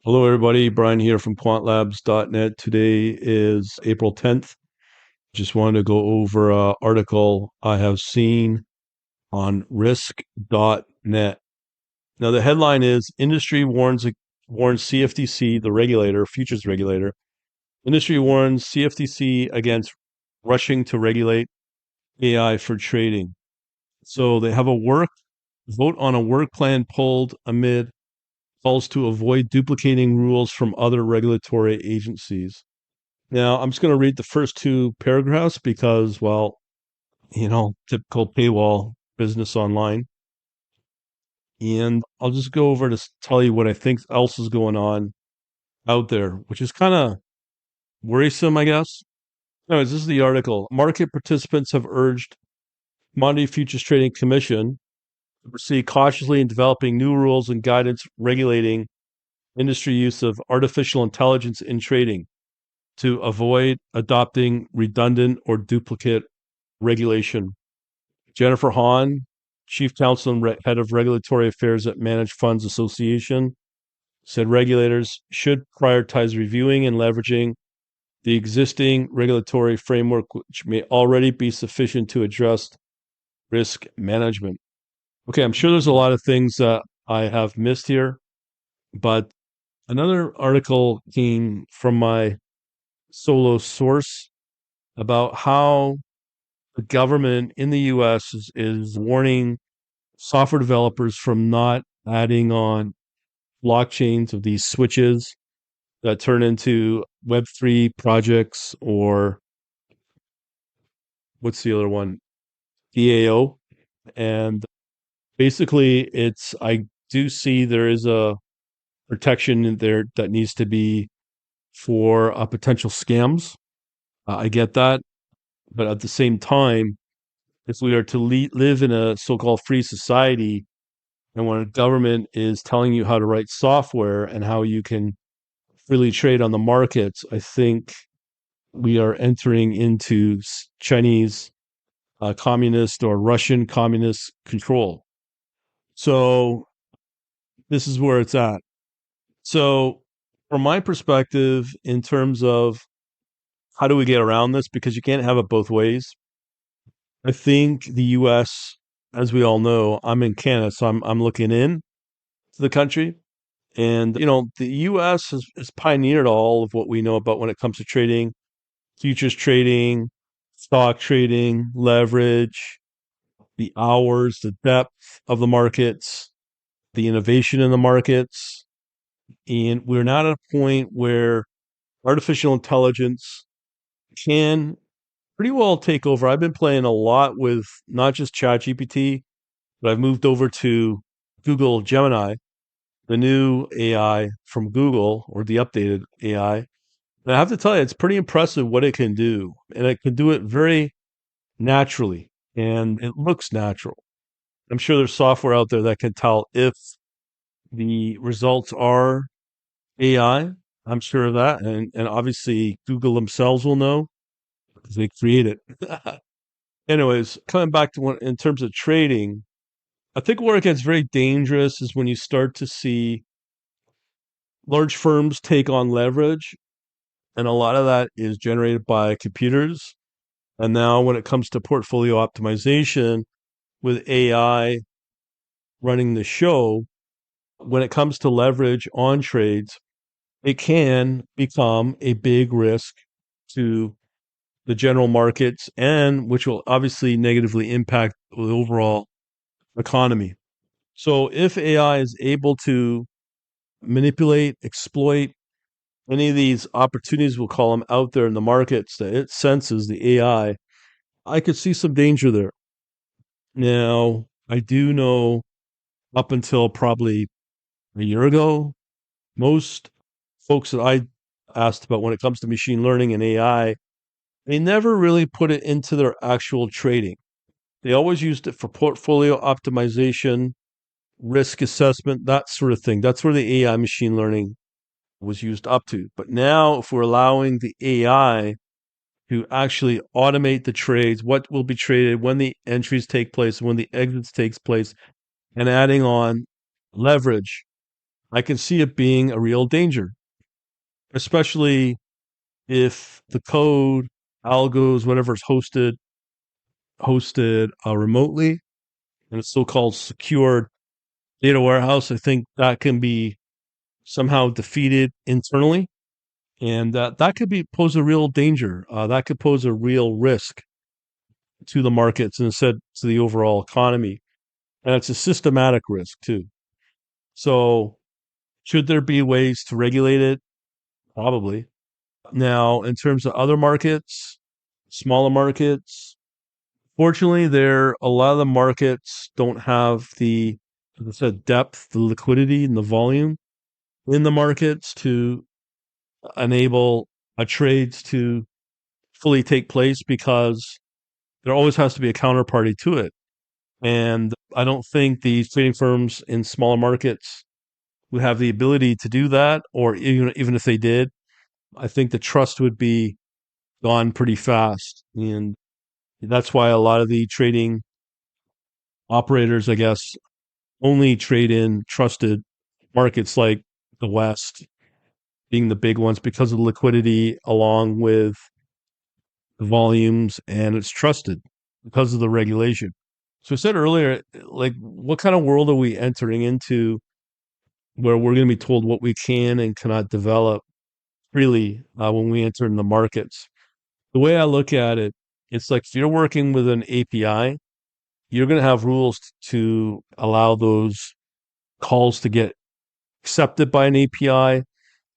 Hello, everybody. Brian here from quantlabs.net. Today is April 10th. Just wanted to go over an article I have seen on risk.net. Now, the headline is Industry warns CFTC, the regulator, futures regulator. Industry warns CFTC against rushing to regulate AI for trading. So they have a vote on a work plan pulled amid calls to avoid duplicating rules from other regulatory agencies. Now, I'm just going to read the first two paragraphs because, well, typical paywall business online. And I'll just go over to tell you what I think else is going on out there, which is kind of worrisome, I guess. Anyways, this is the article. Market participants have urged Commodity Futures Trading Commission to proceed cautiously in developing new rules and guidance regulating industry use of artificial intelligence in trading to avoid adopting redundant or duplicate regulation. Jennifer Hahn, Chief Counsel and Head of Regulatory Affairs at Managed Funds Association, said regulators should prioritize reviewing and leveraging the existing regulatory framework, which may already be sufficient to address risk management. Okay, I'm sure there's a lot of things that I have missed here, but another article came from my solo source about how the government in the US is warning software developers from not adding on blockchains of these switches that turn into Web3 projects, or what's the other one? DAO. And basically, I do see there is a protection in there that needs to be for potential scams. I get that. But at the same time, if we are to live in a so-called free society, and when a government is telling you how to write software and how you can freely trade on the markets, I think we are entering into Chinese communist or Russian communist control. So this is where it's at. So from my perspective, in terms of how do we get around this, because you can't have it both ways, I think the U.S., as we all know, I'm in Canada, so I'm looking in to the country. And, the U.S. has pioneered all of what we know about when it comes to trading, futures trading, stock trading, leverage, the hours, the depth of the markets, the innovation in the markets. And we're now at a point where artificial intelligence can pretty well take over. I've been playing a lot with not just ChatGPT, but I've moved over to Google Gemini, the new AI from Google, or the updated AI. And I have to tell you, it's pretty impressive what it can do. And it can do it very naturally, and it looks natural. I'm sure there's software out there that can tell if the results are AI. I'm sure of that. And obviously, Google themselves will know because they create it. Anyways, coming back to in terms of trading, I think where it gets very dangerous is when you start to see large firms take on leverage, and a lot of that is generated by computers. And now, when it comes to portfolio optimization with AI running the show, when it comes to leverage on trades, it can become a big risk to the general markets, and which will obviously negatively impact the overall economy. So if AI is able to manipulate, exploit any of these opportunities, we'll call them, out there in the markets that it senses, the I could see some danger there. Now, I do know up until probably a year ago, most folks that I asked about when it comes to machine learning and AI, they never really put it into their actual trading. They always used it for portfolio optimization, risk assessment, that sort of thing. That's where the AI machine learning was used up to. But now, if we're allowing the AI to actually automate the trades, what will be traded, when the entries take place, when the exits takes place, and adding on leverage, I can see it being a real danger, especially if the code, algos, whatever is hosted remotely in a so-called secured data warehouse. I think that can be somehow defeated internally, and that could be pose a real danger. That could pose a real risk to the markets and instead to the overall economy, and it's a systematic risk too. So, should there be ways to regulate it? Probably. Now, in terms of other markets, smaller markets, fortunately, there a lot of the markets don't have the, as I said, depth, the liquidity, and the volume in the markets to enable trades to fully take place because there always has to be a counterparty to it. And I don't think these trading firms in smaller markets would have the ability to do that, or even if they did, I think the trust would be gone pretty fast. And that's why a lot of the trading operators, I guess, only trade in trusted markets like the West being the big ones because of the liquidity along with the volumes, and it's trusted because of the regulation. So I said earlier, like, what kind of world are we entering into where we're going to be told what we can and cannot develop freely when we enter in the markets? The way I look at it, it's like if you're working with an API, you're going to have rules to allow those calls to get accepted by an API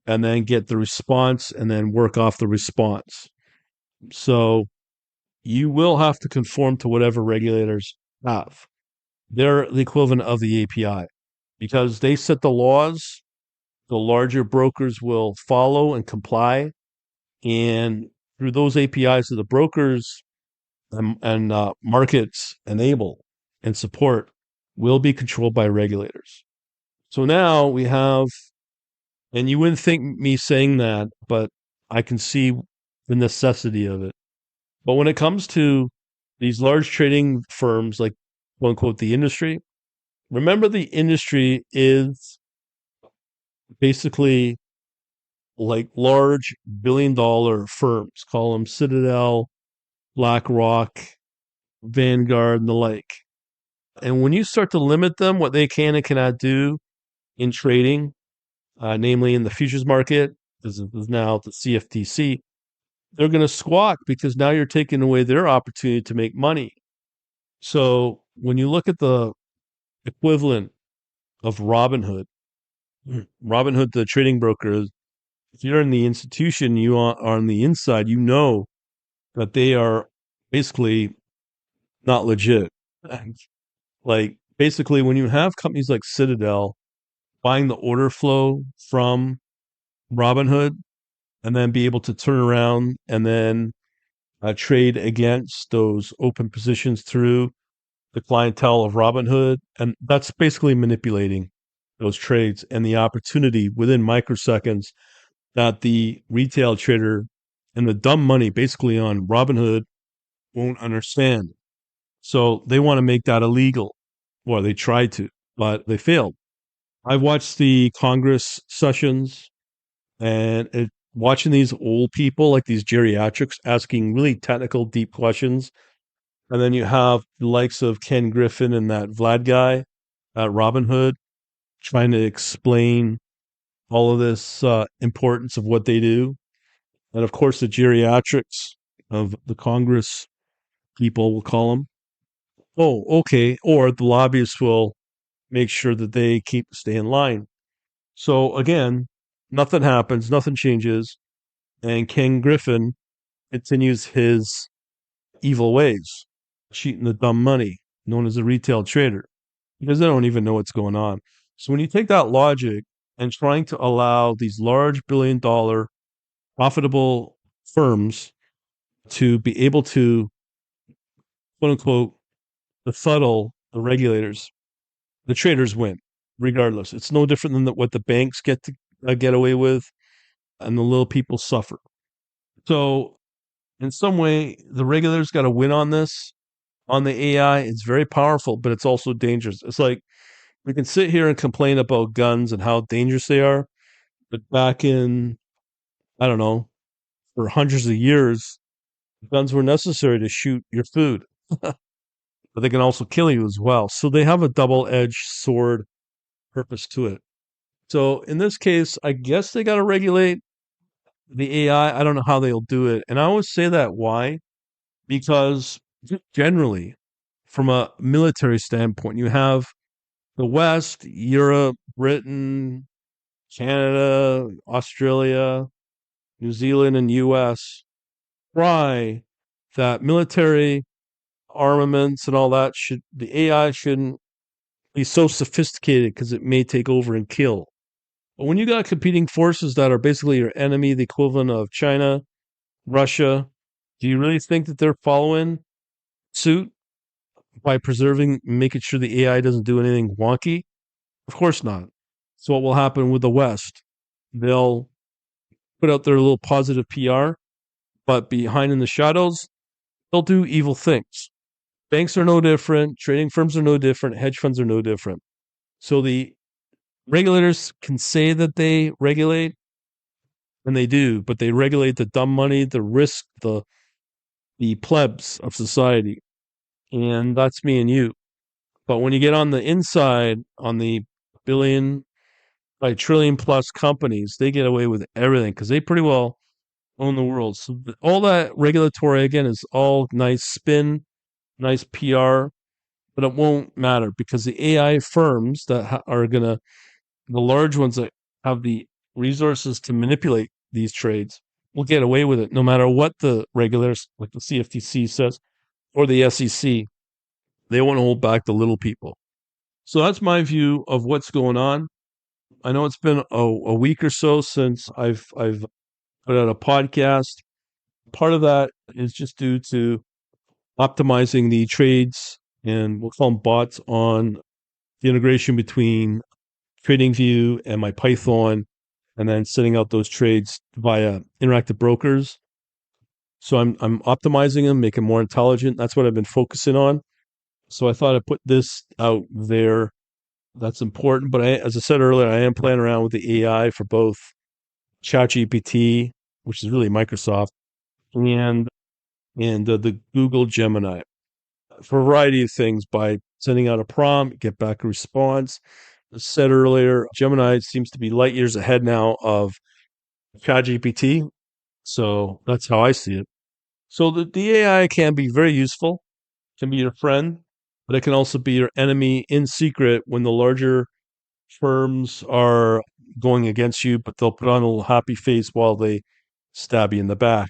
and then get the response and then work off the response. So you will have to conform to whatever regulators have. They're the equivalent of the API because they set the laws. The larger brokers will follow and comply. And through those APIs that the brokers and markets enable and support will be controlled by regulators. So now we have, and you wouldn't think me saying that, but I can see the necessity of it. But when it comes to these large trading firms, like quote unquote the industry, remember the industry is basically like large billion-dollar firms, call them Citadel, BlackRock, Vanguard, and the like. And when you start to limit them, what they can and cannot do in trading, namely in the futures market, this is now the CFTC, they're going to squawk because now you're taking away their opportunity to make money. So when you look at the equivalent of Robinhood, the trading broker, if you're in the institution, you are on the inside, you know that they are basically not legit. Like basically, when you have companies like Citadel buying the order flow from Robinhood and then be able to turn around and then trade against those open positions through the clientele of Robinhood. And that's basically manipulating those trades and the opportunity within microseconds that the retail trader and the dumb money basically on Robinhood won't understand. So they want to make that illegal. Well, they tried to, but they failed. I've watched the Congress sessions and watching these old people, like these geriatrics, asking really technical, deep questions. And then you have the likes of Ken Griffin and that Vlad guy at Robinhood trying to explain all of this importance of what they do. And of course, the geriatrics of the Congress people will call them. Oh, okay. Or the lobbyists will make sure that they stay in line. So again, nothing happens, nothing changes, and Ken Griffin continues his evil ways, cheating the dumb money, known as a retail trader, because they don't even know what's going on. So when you take that logic and trying to allow these large billion-dollar profitable firms to be able to, quote unquote, befuddle the regulators, the traders win, regardless. It's no different than what the banks get to get away with, and the little people suffer. So, in some way, the regulators got to win on this. On the AI, it's very powerful, but it's also dangerous. It's like We can sit here and complain about guns and how dangerous they are, but back in, I don't know, for hundreds of years, guns were necessary to shoot your food, but they can also kill you as well. So they have a double edged sword purpose to it. So in this case, I guess they got to regulate the AI. I don't know how they'll do it. And I always say that. Why? Because just generally, from a military standpoint, you have the West, Europe, Britain, Canada, Australia, New Zealand, and US try that military armaments and all that the AI shouldn't be so sophisticated because it may take over and kill. But when you got competing forces that are basically your enemy, the equivalent of China, Russia, do you really think that they're following suit by preserving, making sure the AI doesn't do anything wonky? Of course not. So what will happen with the West? They'll put out their little positive PR, but behind in the shadows, they'll do evil things. Banks are no different, trading firms are no different, hedge funds are no different. So the regulators can say that they regulate, and they do, but they regulate the dumb money, the risk, the plebs of society. And that's me and you. But when you get on the inside, on the billion by trillion plus companies, they get away with everything because they pretty well own the world. So all that regulatory, again, is all nice spin, nice PR, but it won't matter because the AI firms that are going to, the large ones that have the resources to manipulate these trades, will get away with it no matter what the regulators, like the CFTC says, or the SEC. They won't hold back the little people. So that's my view of what's going on. I know it's been a week or so since I've put out a podcast. Part of that is just due to optimizing the trades, and we'll call them bots, on the integration between TradingView and my Python, and then sending out those trades via interactive brokers. So I'm optimizing them, making them more intelligent. That's what I've been focusing on. So I thought I'd put this out there. That's important. But as I said earlier, I am playing around with the AI for both ChatGPT, which is really Microsoft, and the Google Gemini, for a variety of things, by sending out a prompt, get back a response. As said earlier, Gemini seems to be light years ahead now of ChatGPT. So that's how I see it. So the AI can be very useful, can be your friend, but it can also be your enemy in secret when the larger firms are going against you, but they'll put on a little happy face while they stab you in the back.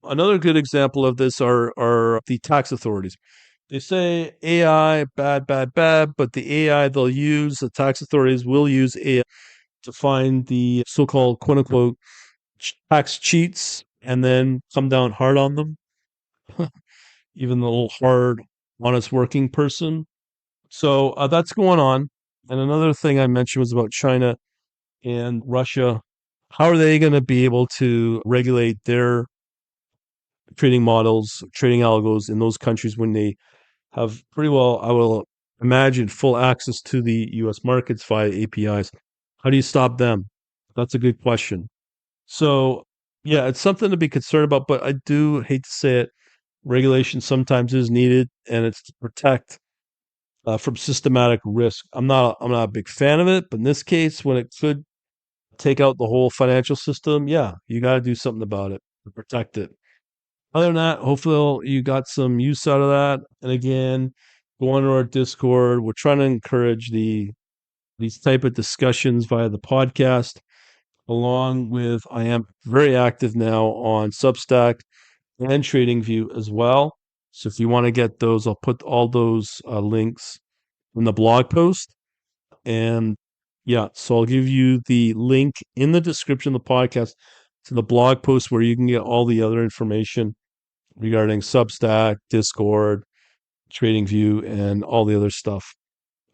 Another good example of this are the tax authorities. They say AI, bad, bad, bad, but the AI they'll use, the tax authorities will use AI to find the so-called quote unquote tax cheats and then come down hard on them, even the little hard, honest working person. So that's going on. And another thing I mentioned was about China and Russia. How are they going to be able to regulate their trading models, trading algos in those countries when they have pretty well, I will imagine, full access to the US markets via APIs? How do you stop them? That's a good question. So, yeah, it's something to be concerned about, but I do hate to say it. Regulation sometimes is needed, and it's to protect from systematic risk. I'm not a big fan of it, but in this case, when it could take out the whole financial system, yeah, you got to do something about it to protect it. Other than that, hopefully you got some use out of that. And again, go on to our Discord. We're trying to encourage these type of discussions via the podcast, along with I am very active now on Substack and TradingView as well. So if you want to get those, I'll put all those links in the blog post. And yeah, so I'll give you the link in the description of the podcast to the blog post where you can get all the other information regarding Substack, Discord, TradingView, and all the other stuff.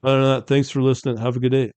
Other than that, thanks for listening. Have a good day.